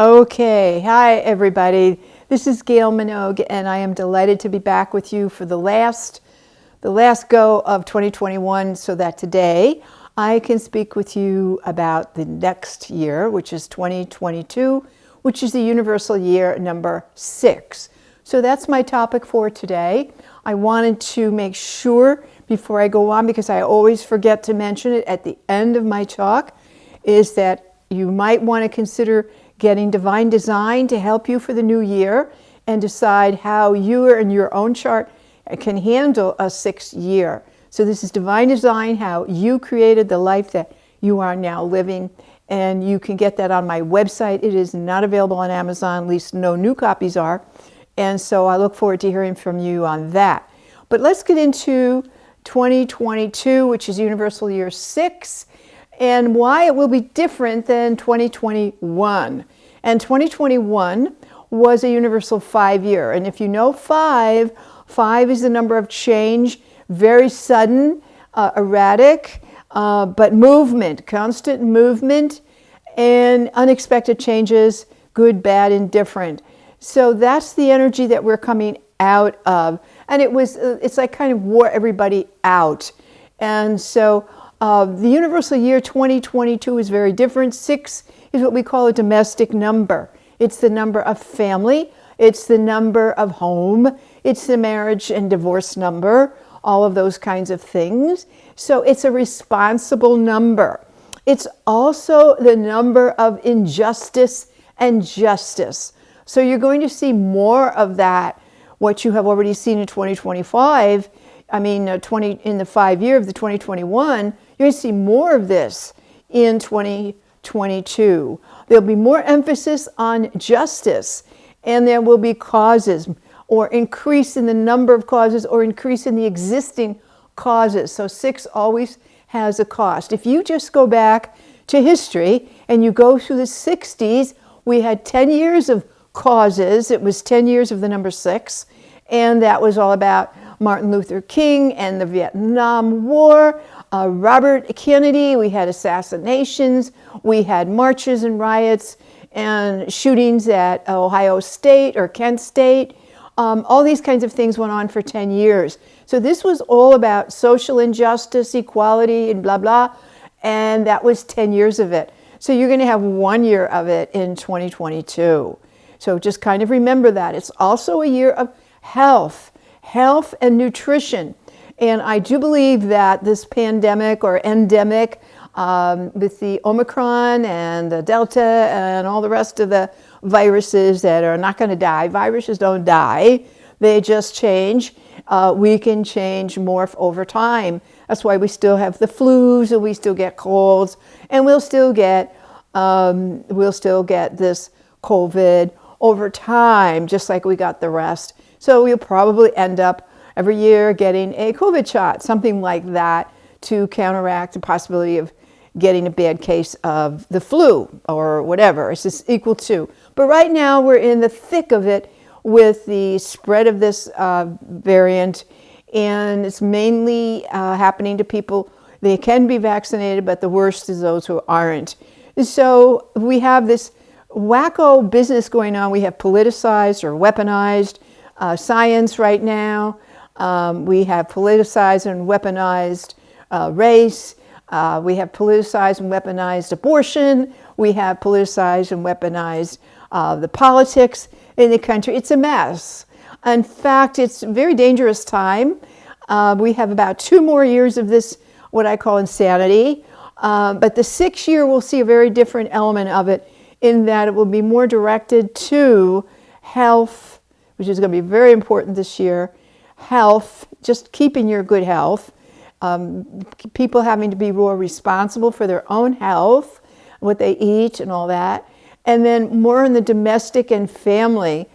Okay, hi everybody. This is Gail Minogue, and I am delighted to be back with you for the last go of 2021, so that today I can speak with you about the next year, which is 2022, which is the universal year number 6. So that's my topic for today. I wanted to make sure before I go on, because I always forget to mention it at the end of my talk, is that you might want to consider getting divine design to help you for the new year and decide how you in your own chart can handle a 6th year. So this is divine design, how you created the life that you are now living, and you can get that on my website. It is not available on Amazon, at least no new copies are, and so I look forward to hearing from you on that. But let's get into 2022, which is universal year 6, and why it will be different than 2021. And 2021 was a universal 5 year. And if you know 5 is the number of change, very sudden, erratic, but movement, constant movement, and unexpected changes, good, bad, indifferent. So that's the energy that we're coming out of. And it's like kind of wore everybody out. And so the universal year 2022 is very different. 6 is what we call a domestic number. It's the number of family. It's the number of home. It's the marriage and divorce number, all of those kinds of things. So it's a responsible number. It's also the number of injustice and justice. So you're going to see more of that, what you have already seen in 2025. In the 5 year of the 2021, you're going to see more of this in 2022. There'll be more emphasis on justice, and there will be causes, or increase in the number of causes, or increase in the existing causes. So 6 always has a cost. If you just go back to history and you go through the 60s, we had 10 years of causes. It was 10 years of the number 6, and that was all about Martin Luther King and the Vietnam War, Robert Kennedy. We had assassinations, we had marches and riots and shootings at Ohio State or Kent State. All these kinds of things went on for 10 years. So this was all about social injustice, equality, and blah, blah, and that was 10 years of it. So you're going to have 1 year of it in 2022. So just kind of remember that. It's also a year of health and nutrition. And I do believe that this pandemic or endemic with the Omicron and the Delta and all the rest of the viruses that are not going to die. Viruses don't die. They just change. We can change, morph over time. That's why we still have the flus and we still get colds, and we'll still get this COVID over time, just like we got the rest. So we'll probably end up every year getting a COVID shot, something like that, to counteract the possibility of getting a bad case of the flu or whatever. It's just equal to. But right now we're in the thick of it with the spread of this variant, and it's mainly happening to people. They can be vaccinated, but the worst is those who aren't. So we have this wacko business going on. We have politicized or weaponized science right now. We have politicized and weaponized race. We have politicized and weaponized abortion. We have politicized and weaponized the politics in the country. It's a mess. In fact, it's a very dangerous time. We have about 2 more years of this, what I call insanity. But the 6th year, we'll see a very different element of it, in that it will be more directed to health, which is going to be very important this year. Health, just keeping your good health. People having to be more responsible for their own health, what they eat and all that. And then more in the domestic and family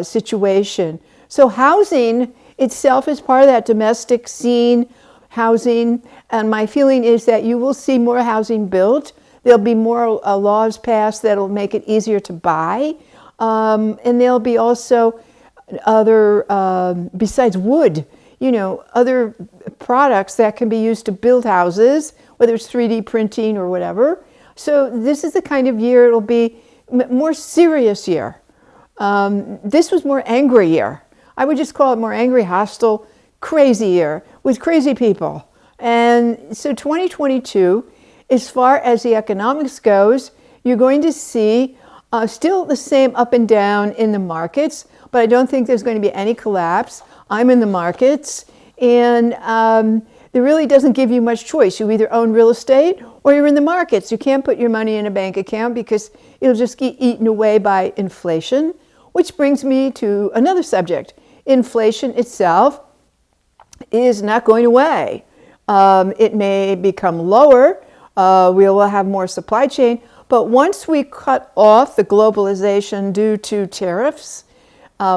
situation. So housing itself is part of that domestic scene, housing. And my feeling is that you will see more housing built. There'll be more laws passed that'll make it easier to buy. And there'll be also other, besides wood, other products that can be used to build houses, whether it's 3D printing or whatever. So this is the kind of year it'll be more serious year. This was more angry year. I would just call it more angry, hostile, crazy year with crazy people. And so 2022, as far as the economics goes, you're going to see still the same up and down in the markets, but I don't think there's going to be any collapse. I'm in the markets, and there really doesn't give you much choice. You either own real estate or you're in the markets. You can't put your money in a bank account because it'll just get eaten away by inflation, which brings me to another subject. Inflation itself is not going away. It may become lower. We will have more supply chain. But once we cut off the globalization due to tariffs,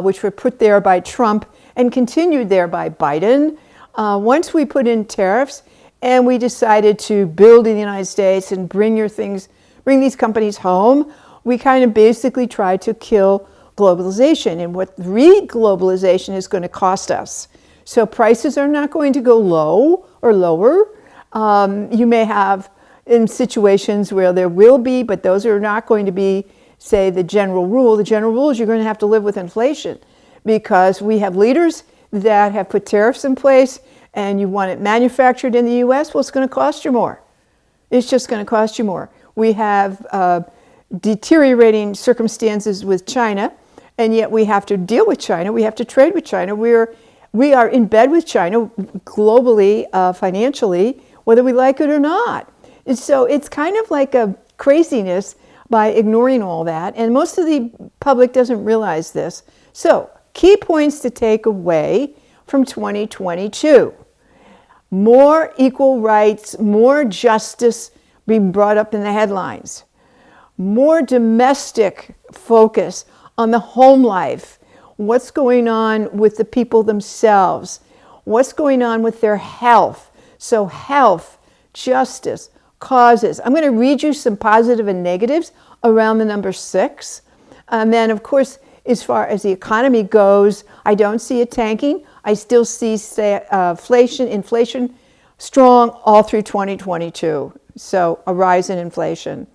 which were put there by Trump and continued there by Biden, once we put in tariffs and we decided to build in the United States and bring these companies home, we kind of basically tried to kill globalization and what re-globalization is going to cost us. So prices are not going to go low or lower. You may have in situations where there will be, but those are not going to be, say, the general rule. The general rule is you're going to have to live with inflation because we have leaders that have put tariffs in place and you want it manufactured in the US, well, it's going to cost you more. It's just going to cost you more. We have deteriorating circumstances with China, and yet we have to deal with China. We have to trade with China. We are in bed with China globally, financially, whether we like it or not. And so it's kind of like a craziness by ignoring all that. And most of the public doesn't realize this. So key points to take away from 2022. More equal rights, more justice being brought up in the headlines. More domestic focus on the home life. What's going on with the people themselves? What's going on with their health? So health, justice, causes. I'm going to read you some positive and negatives around the number 6. And then, of course, as far as the economy goes, I don't see it tanking. I still see inflation strong all through 2022. So a rise in inflation.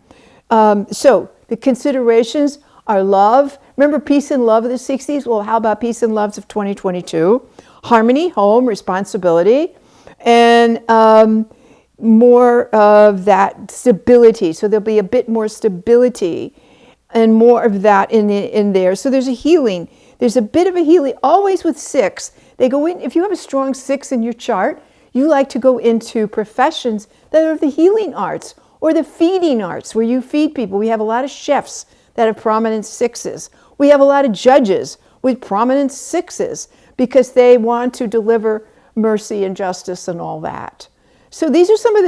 So the considerations are love. Remember peace and love of the 60s? Well, how about peace and loves of 2022? Harmony, home, responsibility, and more of that stability. So there'll be a bit more stability and more of that in there. So there's a healing. There's a bit of a healing. Always with 6, they go in. If you have a strong 6 in your chart, you like to go into professions that are the healing arts or the feeding arts, where you feed people. We have a lot of chefs that have prominent 6s. We have a lot of judges with prominent 6s because they want to deliver mercy and justice and all that. So these are some of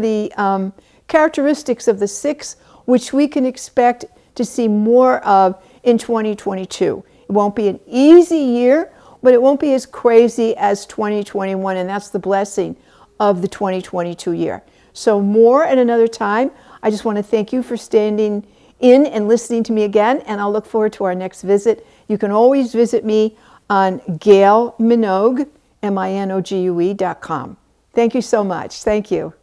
the characteristics of the 6, which we can expect to see more of in 2022. It won't be an easy year, but it won't be as crazy as 2021, and that's the blessing of the 2022 year. So more at another time. I just want to thank you for standing in and listening to me again, and I'll look forward to our next visit. You can always visit me on Gail Minogue, MINOGUE.com. Thank you so much. Thank you.